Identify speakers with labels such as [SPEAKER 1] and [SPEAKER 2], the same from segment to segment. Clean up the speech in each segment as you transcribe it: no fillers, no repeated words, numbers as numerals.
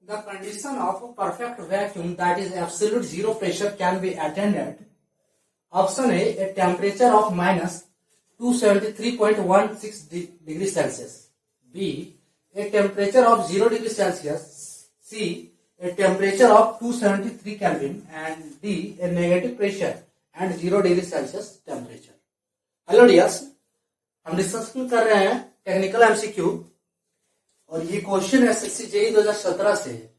[SPEAKER 1] The condition of a perfect vacuum, that is absolute zero pressure, can be attained at option A temperature of minus 273.16 degrees Celsius, B a temperature of 0 degree Celsius, C a temperature of 273 Kelvin, and D a negative pressure and 0 degree Celsius temperature. Hello dears, हम discussion कर रहे हैं technical MCQ और ये question SSC JEE 2017 से है।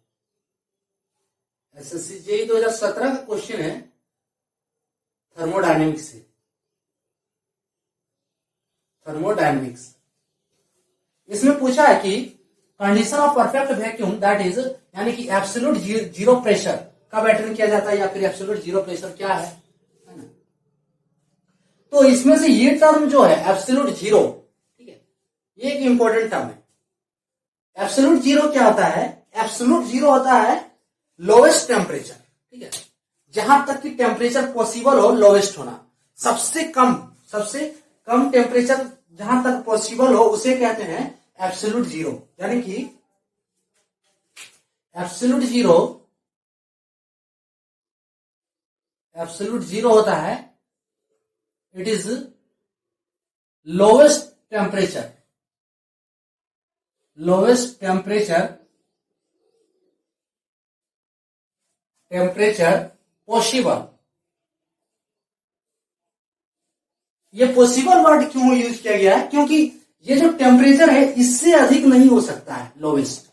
[SPEAKER 1] SSC JEE 2017 का question है थर्मोडायनेमिक्स से। थर्मोडायनेमिक्स इसमें पूछा है कि condition of perfect vacuum, that is यानी कि एब्सोल्यूट जीरो प्रेशर कब अटेन किया जाता है या फिर एब्सोल्यूट जीरो प्रेशर क्या है ना। तो इसमें से ये टर्म जो है एब्सोल्यूट जीरो, ठीक है, ये एक इंपॉर्टेंट टर्म है। एब्सोल्यूट जीरो क्या होता है? एब्सोल्यूट जीरो होता है लोवेस्ट टेम्परेचर, ठीक है, जहां तक कि टेम्परेचर पॉसिबल हो लोवेस्ट होना। सबसे कम टेम्परेचर जहां तक पॉसिबल हो उसे कहते हैं एब्सोल्यूट जीरो। यानी कि एब्सोल्यूट जीरो होता है, it is lowest temperature possible. ये पॉसिबल वर्ड क्यों यूज किया गया है? क्योंकि ये जो टेम्परेचर है इससे अधिक नहीं हो सकता है। लोवेस्ट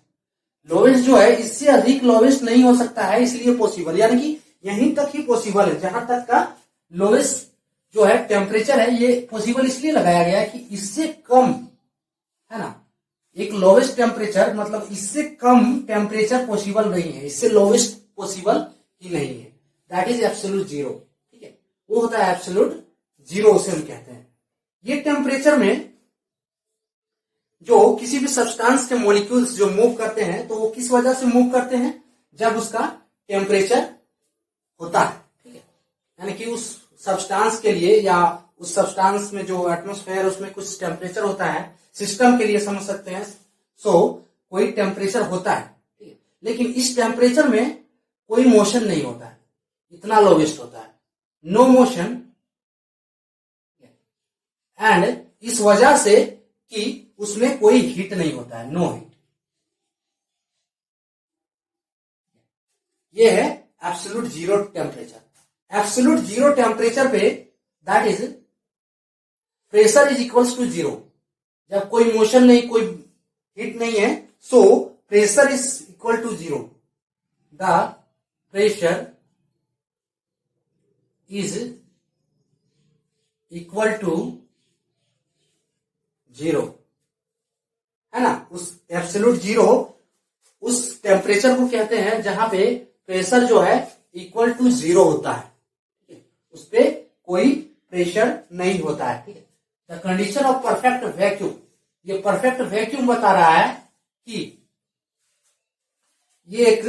[SPEAKER 1] जो है इससे अधिक लोवेस्ट नहीं हो सकता है, इसलिए पॉसिबल, यानी कि यहीं तक ही पॉसिबल है। जहां तक का लोवेस्ट जो है टेम्परेचर है, ये पॉसिबल इसलिए लगाया गया है कि इससे कम है ना, एक लोवेस्ट टेम्परेचर मतलब इससे कम टेम्परेचर पॉसिबल नहीं है, इससे लोवेस्ट पॉसिबल ही नहीं है। दैट इज एब्सोल्यूट जीरो, ठीक है, वो होता है एब्सोल्यूट जीरो, उसे हम कहते हैं। ये टेम्परेचर में जो किसी भी सब्सटेंस के मॉलिक्यूल्स जो मूव करते हैं तो वो किस वजह से मूव करते हैं? जब उसका टेम्परेचर होता है, ठीक है, यानी कि उस सब्सटेंस के लिए या उस सब्सटेंस में जो एटमॉस्फेयर उसमें कुछ टेम्परेचर होता है, सिस्टम के लिए समझ सकते हैं। सो कोई टेम्परेचर होता है, ठीक है, लेकिन इस टेम्परेचर में कोई मोशन नहीं होता है, इतना लोवेस्ट होता है, नो मोशन। एंड इस वजह से कि उसमें कोई हीट नहीं होता है, नो हीट। ये है absolute zero temperature. Absolute zero temperature पे that is pressure is equals to zero. जब कोई मोशन नहीं, कोई हीट नहीं है, so pressure is equal to zero. The pressure is equal to zero, है ना। उस एब्सोल्यूट जीरो उस टेम्परेचर को कहते हैं जहां पे प्रेशर जो है इक्वल टू जीरो होता है, ठीक है, उस पे कोई प्रेशर नहीं होता है, ठीक है। The condition of perfect vacuum, ये परफेक्ट वैक्यूम बता रहा है कि ये एक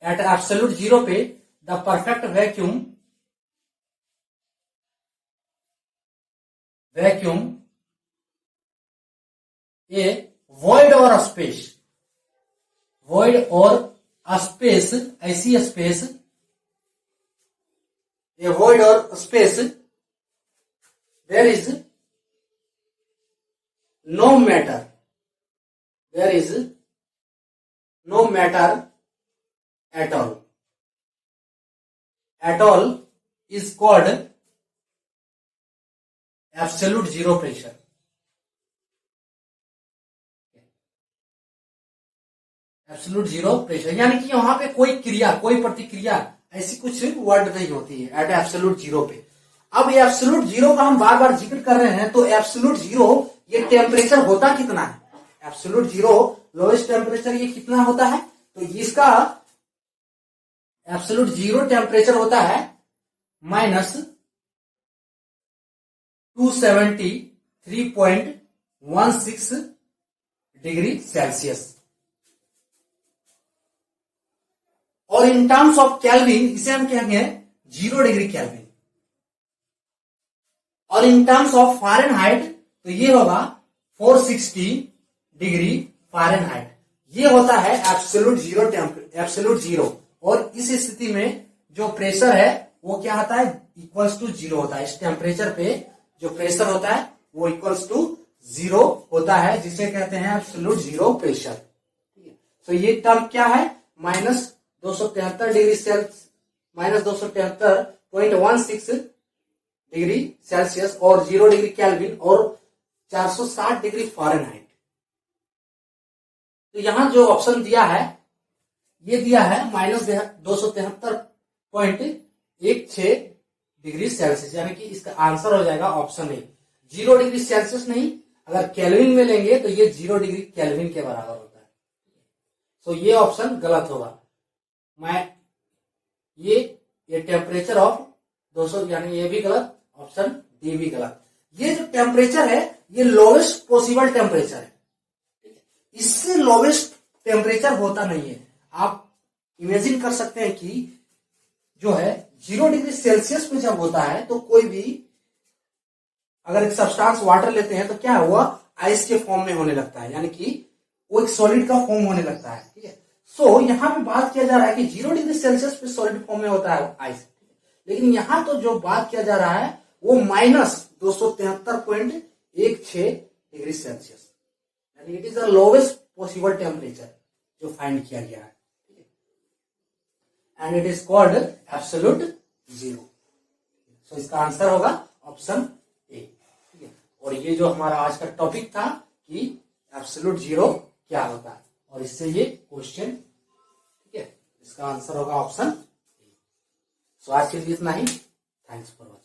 [SPEAKER 1] एट एब्सोल्यूट जीरो पे the perfect vacuum A void or space, ऐसी space, A void or space, there is no matter at all is called absolute zero pressure. Absolute zero pressure यानी कि वहां पे कोई क्रिया, कोई प्रतिक्रिया, ऐसी कुछ वर्ड नहीं होती है एट एब्सोल्यूट जीरो पे। अब ये एब्सोल्यूट जीरो का हम बार बार जिक्र कर रहे हैं, तो एब्सोल्यूट जीरो ये टेम्परेचर होता कितना है? एब्सोल्यूट जीरो लोएस्ट टेम्परेचर ये कितना होता है? तो इसका एब्सोल्यूट जीरो टेम्परेचर होता है माइनस 273.16 डिग्री सेल्सियस। और इन टर्म्स ऑफ कैल्विन इसे हम कहेंगे 0 डिग्री कैल्विन। और इन टर्म्स ऑफ फ़ारेनहाइट तो ये होगा 460 डिग्री फ़ारेनहाइट। ये होता है एब्सोल्यूट जीरो एब्सोल्यूट जीरो। और इस स्थिति में जो प्रेशर है वो क्या होता है, इक्वल्स टू जीरो होता है। इस टेम्परेचर पे जो प्रेशर होता है वो इक्वल्स टू जीरो होता है, जिसे कहते हैं एब्सोल्यूट जीरो प्रेशर। ठीक है, तो ये टर्म क्या है, -273 डिग्री सेल्सियस और 0 डिग्री केल्विन और 460 डिग्री फ़ारेनहाइट। तो यहां जो ऑप्शन दिया है ये दिया है -273.16 डिग्री सेल्सियस, यानी कि इसका आंसर हो जाएगा ऑप्शन ए। 0 डिग्री सेल्सियस नहीं, अगर केल्विन में लेंगे तो ये 0 डिग्री केल्विन के बराबर होता है। तो ये ऑप्शन गलत होगा। ये टेम्परेचर ऑफ 200, यानी ये भी गलत, ऑप्शन डी भी गलत। ये जो टेम्परेचर है ये लोवेस्ट पॉसिबल टेम्परेचर है, इससे लोवेस्ट टेम्परेचर होता नहीं है। आप इमेजिन कर सकते हैं कि जो है 0 डिग्री सेल्सियस पे जब होता है तो कोई भी अगर एक सब्सटेंस वाटर लेते हैं तो क्या हुआ, आइस के फॉर्म में होने लगता है, यानी कि वो एक सॉलिड का फॉर्म होने लगता है। ठीक है, सो यहां पे बात किया जा रहा है कि 0 डिग्री सेल्सियस पे सॉलिड फॉर्म में होता है आइस, लेकिन यहां तो जो बात किया जा रहा है वो -273.16 डिग्री सेल्सियस, यानी it is the lowest possible temperature जो फाइंड किया गया है, and it is called absolute zero. So इसका आंसर होगा ऑप्शन ए। ठीक है, और ये जो हमारा आज का टॉपिक था कि एब्सोल्यूट जीरो क्या होता है, और इससे ये क्वेश्चन, ठीक है, इसका आंसर होगा ऑप्शन ए। सो आज के लिए इतना ही। Thanks for watching.